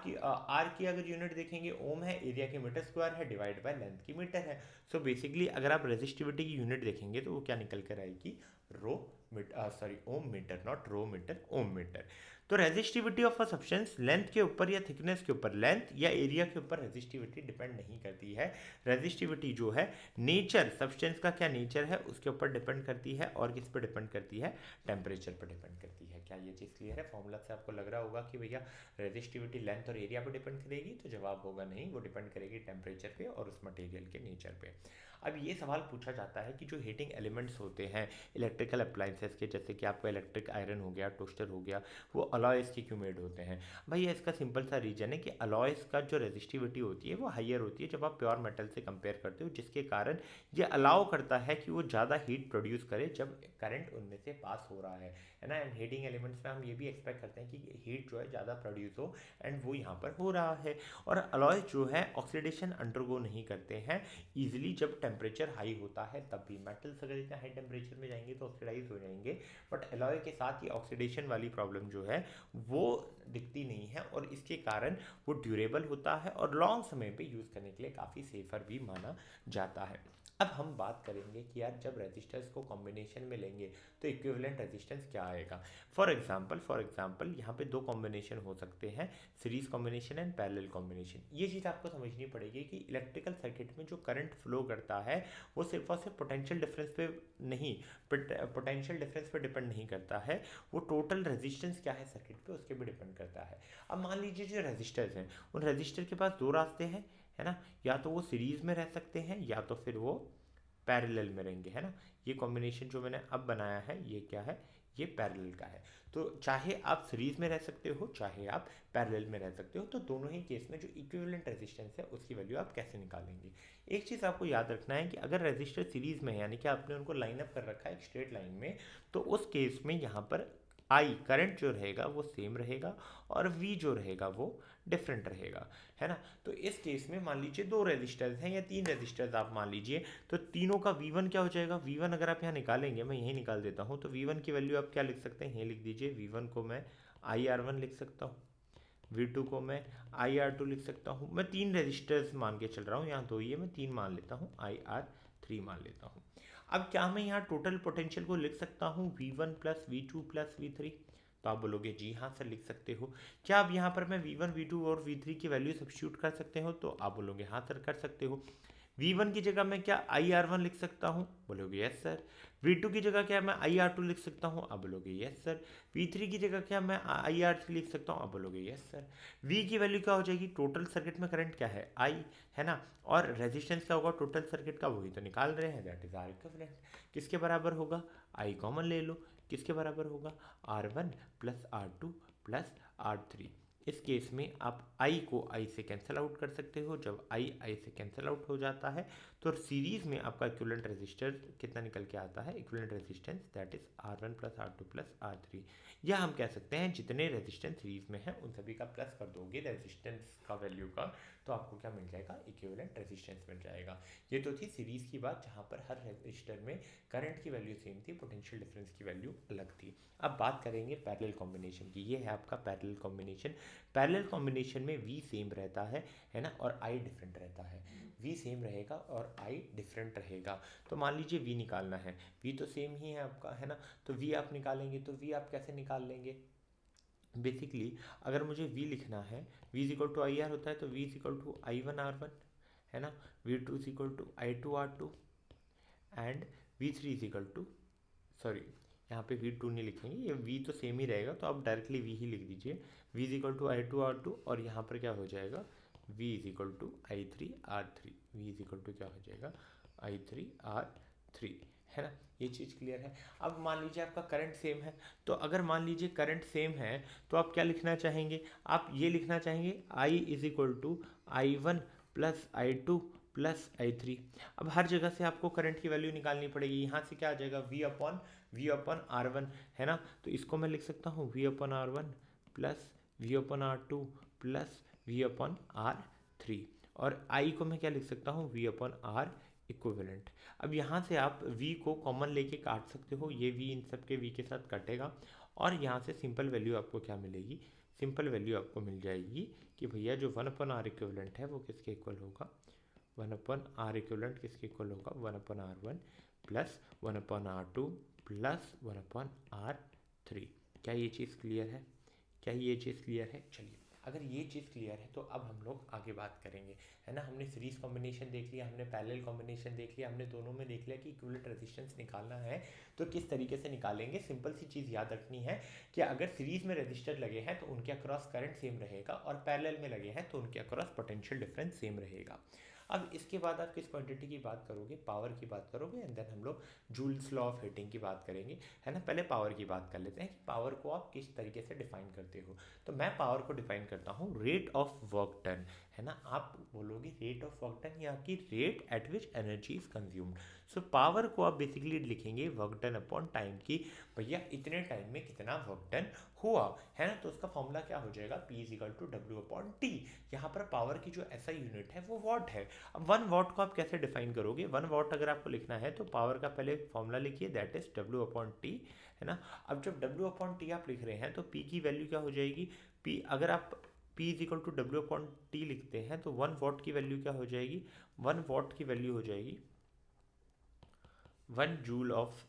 की अगर यूनिट देखेंगे ओम है, एरिया की मीटर स्क्वायर है, डिवाइड बाय लेंथ की मीटर है। सो बेसिकली अगर आप रेजिस्टिविटी की यूनिट देखेंगे तो वो क्या निकल कर आएगी, rho metre, sorry ohm metre, not rho metre, ohm metre. तो resistivity of a substance length के ऊपर या थिकनेस के ऊपर, लेंथ या एरिया के ऊपर रेजिस्टिविटी डिपेंड नहीं करती है। रेजिस्टिविटी जो है नेचर, सब्सटेंस का क्या नेचर है उसके ऊपर डिपेंड करती है, और किस पर डिपेंड करती है, टेम्परेचर पर डिपेंड करती है। क्या ये चीज़ क्लियर है? फॉर्मूला से आपको लग रहा होगा कि भैया रेजिस्टिविटी लेंथ और एरिया पर डिपेंड करेगी, तो जवाब होगा नहीं, वो डिपेंड करेगी टेम्परेचर पे और उस मटेरियल के नेचर पे। अब ये सवाल पूछा जाता है कि जो हीटिंग एलिमेंट्स होते हैं इलेक्ट्रिकल अप्लाइंसेस के, जैसे कि आपका इलेक्ट्रिक आयरन हो गया, टोस्टर हो गया, वो अलॉयस के क्यों मेड होते हैं? भैया इसका सिंपल सा रीजन है कि अलॉयस का जो रेजिस्टिविटी होती है वो हाइयर होती है जब आप प्योर मेटल से कंपेयर करते हो, जिसके कारण ये अलाउ करता है कि वो ज़्यादा हीट प्रोड्यूस करे जब करंट उनमें से पास हो रहा है ना। एंड हीटिंग एलिमेंट्स में हम ये भी एक्सपेक्ट करते हैं कि हीट जो है ज़्यादा प्रोड्यूस हो, एंड वो यहाँ पर हो रहा है। और अलॉयस जो है ऑक्सीडेशन अंडरगो नहीं करते हैं ईजिली जब टेम्परेचर हाई होता है, तब भी मेटल्स अगर इतना हाई टेम्परेचर में जाएंगे तो ऑक्सीडाइज हो जाएंगे, बट अलॉय के साथ ये ऑक्सीडेशन वाली प्रॉब्लम जो है वो दिखती नहीं है, और इसके कारण वो ड्यूरेबल होता है और लॉन्ग समय पे यूज़ करने के लिए काफ़ी सेफर भी माना जाता है। अब हम बात करेंगे कि यार जब रेजिस्टर्स को कॉम्बिनेशन में लेंगे तो इक्विवेलेंट रेजिस्टेंस क्या आएगा। फॉर एग्जांपल यहाँ पे दो कॉम्बिनेशन हो सकते हैं, series combination and parallel combination. ये चीज़ आपको समझनी पड़ेगी कि इलेक्ट्रिकल सर्किट में जो करंट फ्लो करता है वो सिर्फ और सिर्फ पोटेंशियल डिफरेंस पे नहीं, पोटेंशियल डिफरेंस पे डिपेंड नहीं करता है, वो टोटल रेजिस्टेंस क्या है सर्किट पे उसके भी डिपेंड करता है। अब मान लीजिए जो रेजिस्टर्स हैं उन रेजिस्टर के पास दो रास्ते हैं, है ना, या तो वो सीरीज में रह सकते हैं या तो फिर वो पैरेलल में रहेंगे, है ना। ये कॉम्बिनेशन जो मैंने अब बनाया है ये क्या है, ये पैरेलल का है। तो चाहे आप सीरीज में रह सकते हो चाहे आप पैरेलल में रह सकते हो, तो दोनों ही केस में जो इक्विवेलेंट रेजिस्टेंस है उसकी वैल्यू आप कैसे निकालेंगे। एक चीज़ आपको याद रखना है कि अगर रेजिस्टर सीरीज में है, यानी कि आपने उनको लाइन अप कर रखा है एक स्ट्रेट लाइन में, तो उस केस में यहाँ पर आई करंट जो रहेगा वो सेम रहेगा और वी जो रहेगा वो डिफरेंट रहेगा, है ना। तो इस केस में मान लीजिए दो रेजिस्टर्स हैं या तीन रेजिस्टर्स आप मान लीजिए, तो तीनों का V1 क्या हो जाएगा, V1 अगर आप यहाँ निकालेंगे, मैं यही निकाल देता हूँ, तो V1 की वैल्यू आप क्या लिख सकते हैं, ये लिख दीजिए, V1 को मैं IR1 लिख सकता हूँ, V2 को मैं IR2 लिख सकता हूँ। मैं तीन रेजिस्टर्स मान के चल रहा हूँ, यहाँ दो ही है, मैं तीन मान लेता हूँ, IR3 मान लेता हूँ। अब क्या मैं यहाँ टोटल पोटेंशियल को लिख सकता हूँ V1 plus V2 plus V3? तो आप बोलोगे जी हाँ सर लिख सकते हो। क्या अब यहाँ पर मैं V1 V2 और V3 की वैल्यू सब्स्टिट्यूट कर सकते हो? तो आप बोलोगे हाँ सर कर सकते हो। V1 की जगह मैं क्या IR1 लिख सकता हूँ? बोलोगे यस सर। V2 की जगह क्या मैं IR2 लिख सकता हूँ? आप बोलोगे यस सर। V3 की जगह क्या मैं IR3 लिख सकता हूँ? आप बोलोगे यस सर। V की वैल्यू क्या हो जाएगी, टोटल सर्किट में करंट क्या है I, है ना, और रेजिस्टेंस क्या होगा टोटल सर्किट का, वही तो निकाल रहे हैं, दैट इज आर इक्विवेलेंट। किसके बराबर होगा, I कॉमन ले लो, किसके बराबर होगा, R1 plus R2 plus R3। इस केस में आप I को I से कैंसिल आउट कर सकते हो, जब I से कैंसिल आउट हो जाता है तो सीरीज में आपका इक्विवेलेंट रेजिस्टर कितना निकल के आता है, equivalent resistance that is R1 plus R2 plus R3। या हम कह सकते हैं जितने रेजिस्टेंस सीरीज में है उन सभी का प्लस कर दोगे रेजिस्टेंस का वैल्यू का, तो आपको क्या मिल जाएगा, इक्विवेलेंट रेजिस्टेंस मिल जाएगा। ये तो थी सीरीज की बात, जहाँ पर हर रेजिस्टर में करंट की वैल्यू सेम थी, पोटेंशियल डिफरेंस की वैल्यू अलग थी। अब बात करेंगे पैरेलल कॉम्बिनेशन की। ये है आपका पैरेलल कॉम्बिनेशन। पैरेलल कॉम्बिनेशन में V सेम रहता है ना, और I डिफरेंट रहता है। V सेम रहेगा और I डिफरेंट रहेगा। तो मान लीजिए V निकालना है, V तो सेम ही है आपका, है ना, तो V आप निकालेंगे, तो V आप कैसे निकाल लेंगे, बेसिकली अगर मुझे V लिखना है, V is equal to IR होता है, तो V is equal to I1 R1, है ना, V2 is equal to I2 R2 and V3 is equal to, sorry यहाँ पे V2 नहीं लिखेंगे, ये V तो सेम ही रहेगा, तो आप डायरेक्टली V ही लिख दीजिए, V is equal to I2 R2, और यहाँ पर क्या हो जाएगा, V is equal to I3 R3, V is equal to क्या हो जाएगा, I3 R3, है ना। ये चीज़ क्लियर है। अब मान लीजिए आपका करंट सेम है, तो अगर मान लीजिए करंट सेम है तो आप क्या लिखना चाहेंगे, आप ये लिखना चाहेंगे I is equal to I1 plus I2 plus I3। अब हर जगह से आपको करंट की वैल्यू निकालनी पड़ेगी, यहाँ से क्या आ जाएगा, V अपन R1, है ना, तो इसको मैं लिख सकता हूँ V अपन R1 प्लस V अपन R2 प्लस V अपन R3, और I को मैं क्या लिख सकता हूँ, V अपन R इक्विवेलेंट। अब यहाँ से आप V को कॉमन लेके काट सकते हो, ये V इन सब के V के साथ कटेगा, और यहाँ से सिंपल वैल्यू आपको क्या मिलेगी, सिंपल वैल्यू आपको मिल जाएगी कि भैया जो 1/r इक्विवेलेंट है वो किसके इक्वल होगा, 1/r इक्विवेलेंट किसके इक्वल होगा, 1/r1 plus 1/r2 plus 1/r3। क्या ये चीज़ क्लियर है, क्या ये चीज़ क्लियर है? चलिए, अगर ये चीज़ क्लियर है तो अब हम लोग आगे बात करेंगे, है ना। हमने सीरीज कॉम्बिनेशन देख लिया, हमने पैरेलल कॉम्बिनेशन देख लिया, हमने दोनों में देख लिया कि इक्विवेलेंट रेजिस्टेंस निकालना है तो किस तरीके से निकालेंगे। सिंपल सी चीज़ याद रखनी है कि अगर सीरीज में रजिस्टर लगे हैं तो उनके अक्रॉस करंट सेम रहेगा और पैरेलल में लगे हैं तो उनके अक्रॉस पोटेंशियल डिफरेंस सेम रहेगा। अब इसके बाद आप किस क्वांटिटी की बात करोगे, पावर की बात करोगे, एंड देन हम लोग जूल्स लॉ ऑफ हीटिंग की बात करेंगे, है ना। पहले पावर की बात कर लेते हैं कि पावर को आप किस तरीके से डिफाइन करते हो। तो मैं पावर को डिफाइन करता हूँ रेट ऑफ वर्क डन, है ना। आप बोलोगे रेट ऑफ वर्क डन या कि rate at which energy is consumed. So power को आप बेसिकली लिखेंगे वर्क डन अपॉन टाइम की भैया इतने टाइम में कितना वर्क डन हुआ, है ना। तो उसका फॉर्मूला क्या हो जाएगा, P is equal to W upon T. यहाँ पर पावर की जो SI यूनिट है वो वॉट है। अब 1 वॉट को आप कैसे डिफाइन करोगे, 1 वॉट अगर आपको लिखना है तो पावर का पहले फॉर्मूला लिखिए, that is W upon T, है ना। अब जब W अपॉन टी आप लिख रहे हैं तो P की वैल्यू क्या हो जाएगी, P अगर आप P is equal to W upon T लिखते हैं तो 1 वॉट की वैल्यू क्या हो जाएगी, 1 वॉट की वैल्यू हो जाएगी 1 joule of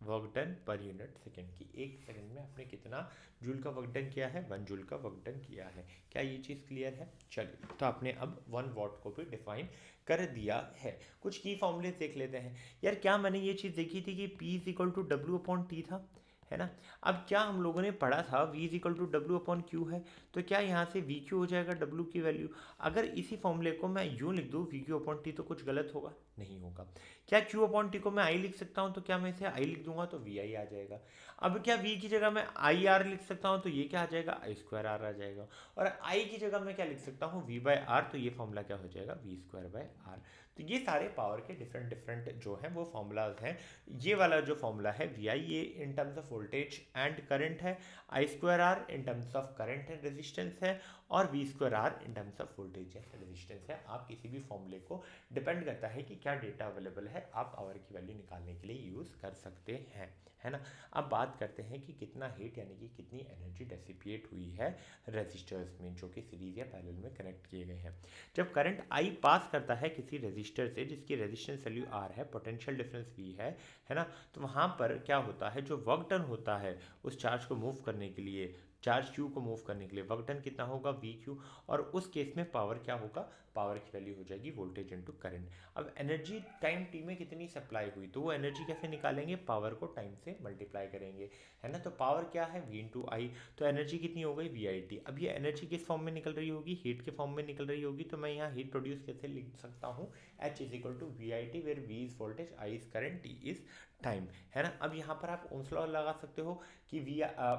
work done per unit second की। एक सेकंड में आपने कितना जूल का वर्क डन किया है, 1 जूल का वर्क डन किया है। क्या ये चीज़ क्लियर है? चलिए, तो आपने अब 1 वॉट को भी डिफाइन कर दिया है। कुछ की फॉर्मूले देख लेते हैं। यार क्या मैंने ये चीज़ देखी थी कि P is equal to W upon T था, है ना। अब क्या हम लोगों ने पढ़ा था V is equal to W upon Q है, तो क्या यहाँ से वी क्यू हो जाएगा W की वैल्यू। अगर इसी फॉर्मूले को मैं यूँ लिख दूँ वी क्यू अपॉन टी तो कुछ गलत होगा? नहीं होगा। क्या Q अपॉन टी को मैं I लिख सकता हूँ, तो क्या मैं इसे I लिख दूंगा तो VI आ जाएगा। अब क्या V की जगह मैं IR लिख सकता हूँ, तो ये क्या आ जाएगा, I स्क्वायर R आ जाएगा। और I की जगह मैं क्या लिख सकता हूँ, V बाय R, तो ये फॉर्मूला क्या हो जाएगा, V स्क्वायर बाय R। तो ये सारे पावर के डिफरेंट डिफरेंट जो हैं वो फॉर्मूलाज हैं। ये वाला जो फॉर्मूला है VI, ये in terms of voltage and current है, I square R in terms of current and resistance है, और V square R in terms of voltage and resistance है। आप किसी भी फॉर्मूले को डिपेंड करता है कि क्या डेटा अवेलेबल है, आप पावर की वैल्यू निकालने के लिए यूज़ कर सकते हैं, है ना। अब बात करते हैं कि कितना हीट यानी कि कितनी एनर्जी डेसिपिएट हुई है रेजिस्टर्स में जो कि सीरीज या पैरेलल में कनेक्ट किए गए हैं। जब करंट I पास करता है किसी रेजिस्टर से जिसकी रेजिस्टेंस वैल्यू R है, पोटेंशियल डिफरेंस V है ना, तो वहाँ पर क्या होता है, जो वर्क डन होता है उस चार्ज को मूव करने के लिए, चार्ज Q को मूव करने के लिए वर्क डन कितना होगा, VQ। और उस केस में पावर क्या होगा, पावर की वैल्यू हो जाएगी वोल्टेज इनटू करंट। अब एनर्जी टाइम t में कितनी सप्लाई हुई, तो वो एनर्जी कैसे निकालेंगे, पावर को टाइम से मल्टीप्लाई करेंगे, है ना। तो पावर क्या है, V इंटू आई, तो एनर्जी कितनी हो गई, VIT। अब ये एनर्जी किस फॉर्म में निकल रही होगी, हीट के फॉर्म में निकल रही होगी। तो मैं यहाँ हीट प्रोड्यूस कैसे लिख सकता हूँ, H is equal to VIT, where V is voltage, I is current, T is time, है ना। अब यहाँ पर आप ओम्स लॉ लगा सकते हो कि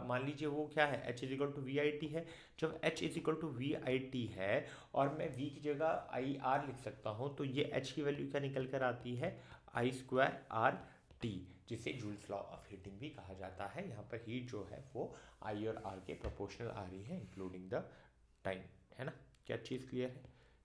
मान लीजिए वो क्या है, H is equal to VIT है। जब H is equal to VIT है और मैं V की जगह IR लिख सकता हूँ, तो ये H की वैल्यू क्या निकल कर आती है, I स्क्वायर R T, जिसे जूल्स लॉ ऑफ हीटिंग भी कहा जाता है। यहाँ पर हीट जो है वो I और R के प्रोपोर्शनल आ रही है इंक्लूडिंग द टाइम, है ना। क्या चीज़ क्लियर है,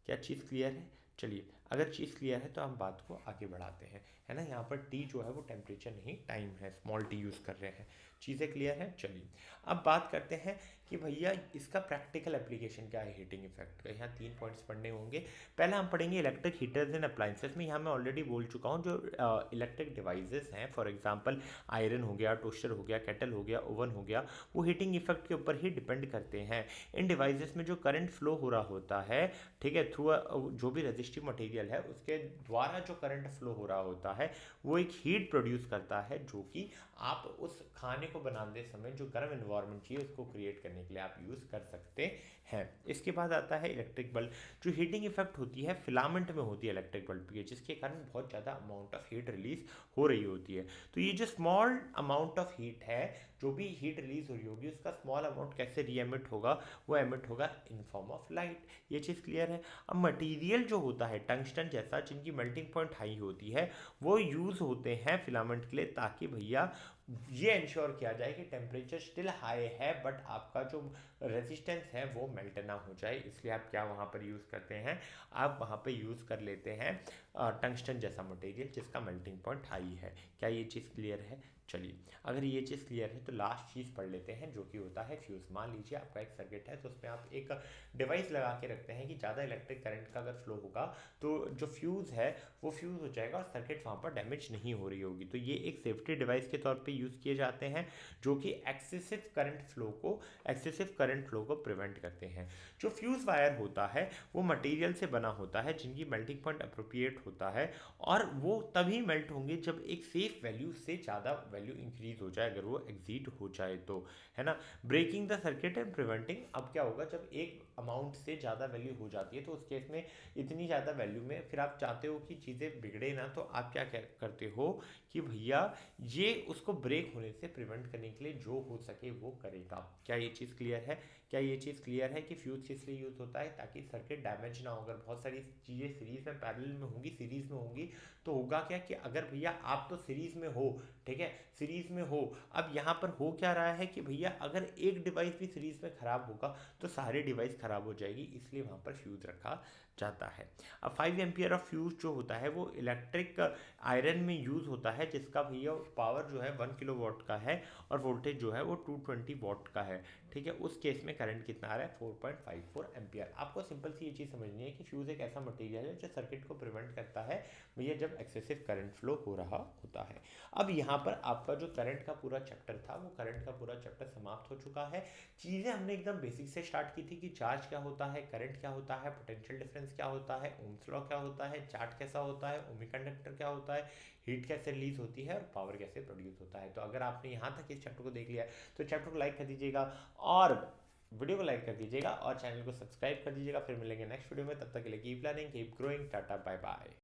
क्या चीज़ क्लियर है? चलिए, अगर चीज़ क्लियर है तो हम बात को आगे बढ़ाते हैं, है ना। यहाँ पर T जो है वो टेम्परेचर नहीं टाइम है, स्मॉल t यूज़ कर रहे हैं। चीज़ें क्लियर हैं? चलिए, अब बात करते हैं कि भैया इसका प्रैक्टिकल एप्लीकेशन क्या है हीटिंग इफेक्ट का। यहाँ 3 पॉइंट्स पढ़ने होंगे। पहले हम पढ़ेंगे इलेक्ट्रिक हीटर्स एंड अप्लाइंसेस में। यहाँ मैं ऑलरेडी बोल चुका हूँ, जो इलेक्ट्रिक डिवाइसेस हैं, फॉर एग्जांपल आयरन हो गया, टोस्टर हो गया, केटल हो गया, ओवन हो गया, वो हीटिंग इफेक्ट के ऊपर ही डिपेंड करते हैं। इन डिवाइसेस में जो करंट फ्लो हो रहा होता है, ठीक है, थ्रू जो भी रेजिस्टिव मटेरियल है उसके द्वारा जो करंट फ्लो हो रहा होता है वो एक हीट प्रोड्यूस करता है, जो कि आप उस खाने को बनाते समय जो गर्म इन्वायरमेंट चाहिए उसको क्रिएट करने के लिए आप यूज़ कर सकते हैं। इसके बाद आता है इलेक्ट्रिक बल्ब। जो हीटिंग इफेक्ट होती है फिलामेंट में होती है इलेक्ट्रिक बल्ब की, जिसके कारण बहुत ज़्यादा अमाउंट ऑफ हीट रिलीज हो रही होती है। तो ये जो स्मॉल अमाउंट ऑफ हीट है, जो भी हीट रिलीज हो रही होगी, उसका स्मॉल अमाउंट कैसे री एमिट होगा, वो एमिट होगा इन फॉर्म ऑफ लाइट। ये चीज़ क्लियर है। अब मटीरियल जो होता है टंगस्टन जैसा, जिनकी मेल्टिंग पॉइंट हाई होती है, वो यूज़ होते हैं फिलामेंट के लिए, ताकि भैया ये इंश्योर किया जाए कि टेम्परेचर स्टिल हाई है बट आपका जो रेजिस्टेंस है वो मेल्ट ना हो जाए। इसलिए आप क्या वहाँ पर यूज़ करते हैं, आप वहाँ पे यूज़ कर लेते हैं टंगस्टन जैसा मटेरियल जिसका मेल्टिंग पॉइंट हाई है। क्या ये चीज़ क्लियर है? चलिए, अगर ये चीज़ क्लियर है तो लास्ट चीज़ पढ़ लेते हैं जो कि होता है फ्यूज़। मान लीजिए आपका एक सर्किट है तो उसमें आप एक डिवाइस लगा के रखते हैं कि ज़्यादा इलेक्ट्रिक करंट का अगर फ्लो होगा तो जो फ्यूज़ है वो फ्यूज़ हो जाएगा और सर्किट वहाँ पर डैमेज नहीं हो रही होगी। तो ये एक सेफ्टी डिवाइस के तौर पे यूज़ किए जाते हैं जो कि एक्सेसिव करंट फ्लो को प्रिवेंट करते हैं। जो फ्यूज़ वायर होता है वो मटेरियल से बना होता है जिनकी मेल्टिंग पॉइंट अप्रोप्रिएट होता है और वो तभी मेल्ट होंगे जब एक सेफ वैल्यू से ज़्यादा वैल्यू इंक्रीज हो जाए, अगर वो एग्जीड हो जाए तो, है ना। Breaking the circuit and preventing, अब क्या होगा जब एक अमाउंट से ज़्यादा वैल्यू हो जाती है तो उस केस में इतनी ज़्यादा वैल्यू में फिर आप चाहते हो कि चीज़ें बिगड़े ना, तो आप क्या करते हो कि भैया ये उसको ब्रेक होने से प्रिवेंट करने के लिए जो हो सके वो करेगा। क्या ये चीज़ क्लियर है? क्या ये चीज़ क्लियर है कि फ्यूज़ किस लिए यूज़ होता है? ताकि सर्किट डैमेज ना हो। अगर बहुत सारी चीज़ें सीरीज़ में पैरेलल में होंगी तो होगा क्या कि अगर भैया आप तो सीरीज़ में हो, ठीक है, सीरीज़ में हो, अब यहाँ पर हो क्या रहा है कि भैया अगर एक डिवाइस भी सीरीज़ में ख़राब होगा तो सारे डिवाइस ख़राब हो जाएगी, इसलिए वहाँ पर फ्यूज़ रखा जाता है। अब 5 एम्पियर ऑफ फ्यूज़ जो होता है वो इलेक्ट्रिक आयरन में यूज़ होता है जिसका भैया पावर जो है 1 किलो वाट का है और वोल्टेज जो है वो 220 वाट का है, ठीक है। उस केस में करंट कितना आ रहा है? 4.54 एम्पियर। आपको सिंपल सी ये चीज़ समझनी है कि फ्यूज़ एक ऐसा मटेरियल है जो सर्किट को प्रिवेंट करता है भैया जब एक्सेसिव करंट फ्लो हो रहा होता है। अब यहाँ पर आपका जो करंट का पूरा चैप्टर था वो करंट का पूरा चैप्टर समाप्त हो चुका है। चीज़ें हमने एकदम बेसिक से स्टार्ट की थी कि चार्ज क्या होता है, करंट क्या होता है, पोटेंशियल डिफरेंस क्या होता है, ओम्स लॉ क्या होता है, चार्ज कैसा होता है, ओमिक कंडक्टर क्या होता है, हीट कैसे रिलीज होती है और पावर कैसे प्रोड्यूस होता है। तो अगर आपने यहाँ तक इस चैप्टर को देख लिया तो चैप्टर को लाइक कर दीजिएगा और वीडियो को लाइक कर दीजिएगा और चैनल को सब्सक्राइब कर दीजिएगा। फिर मिलेंगे नेक्स्ट वीडियो में, तब तक के लिए keep learning, keep growing, tata bye bye.